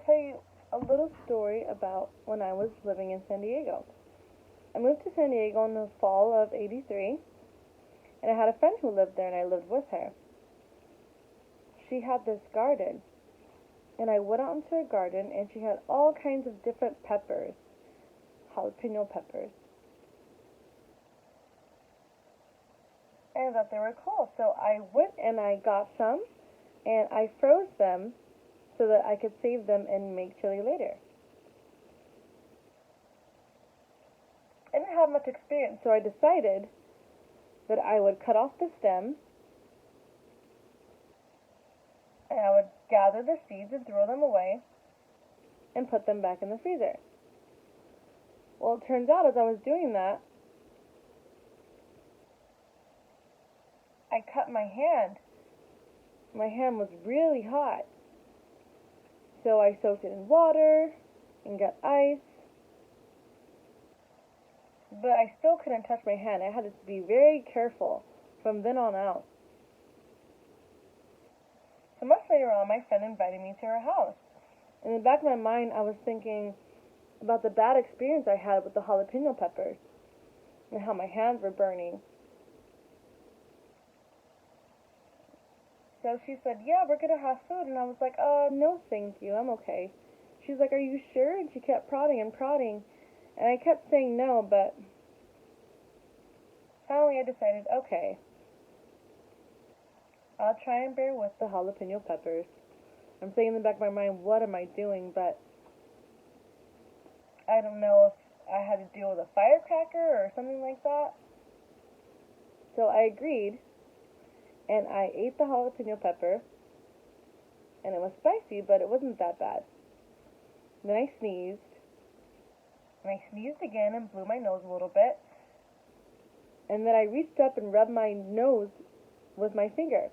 tell you a little story about when I was living in San Diego. I moved to San Diego in the fall of '83, and I had a friend who lived there, and I lived with her. She had this garden, and I went out into her garden, and she had all kinds of different peppers, jalapeno peppers. And I thought they were cool, so I went and I got some, and I froze them so that I could save them and make chili later. I didn't have much experience, so I decided that I would cut off the stem, and I would gather the seeds and throw them away and put them back in the freezer. Well, it turns out as I was doing that, I cut my hand. My hand was really hot. So I soaked it in water and got ice. But I still couldn't touch my hand. I had to be very careful from then on out. So much later on, my friend invited me to her house. In the back of my mind, I was thinking about the bad experience I had with the jalapeno peppers and how my hands were burning. So she said, yeah, we're going to have food. And I was like, no, thank you. I'm okay. She's like, are you sure? And she kept prodding and prodding. And I kept saying no, but finally I decided, okay, I'll try and bear with the jalapeno peppers. I'm thinking in the back of my mind, what am I doing? But I don't know if I had to deal with a firecracker or something like that. So I agreed, and I ate the jalapeno pepper, and it was spicy, but it wasn't that bad. Then I sneezed, and I sneezed again and blew my nose a little bit, and then I reached up and rubbed my nose with my finger,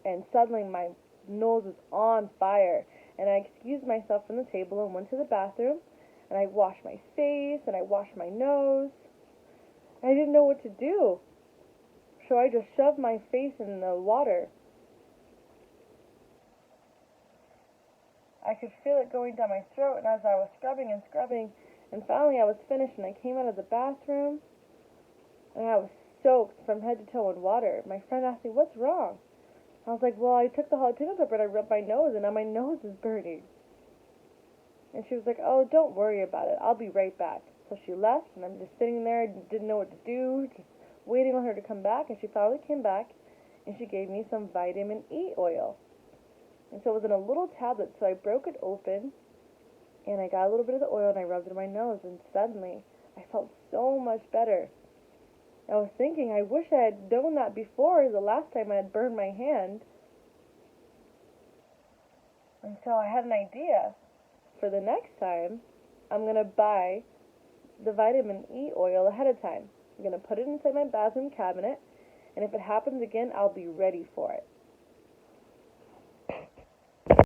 and suddenly my nose was on fire, and I excused myself from the table and went to the bathroom, and I washed my face, and I washed my nose. I didn't know what to do, so I just shoved my face in the water. I could feel it going down my throat, and as I was scrubbing and finally I was finished, and I came out of the bathroom, and I was soaked from head to toe in water. My friend asked me, what's wrong? I was like, well, I took the jalapeno pepper and I rubbed my nose, and now my nose is burning. And she was like, oh, don't worry about it. I'll be right back. So she left, and I'm just sitting there, didn't know what to do, just waiting on her to come back, and she finally came back, and she gave me some vitamin E oil. And so it was in a little tablet, so I broke it open, and I got a little bit of the oil, and I rubbed it in my nose, and suddenly I felt so much better. I was thinking, I wish I had known that before the last time I had burned my hand. And so I had an idea. For the next time, I'm going to buy the vitamin E oil ahead of time. I'm going to put it inside my bathroom cabinet, and if it happens again, I'll be ready for it.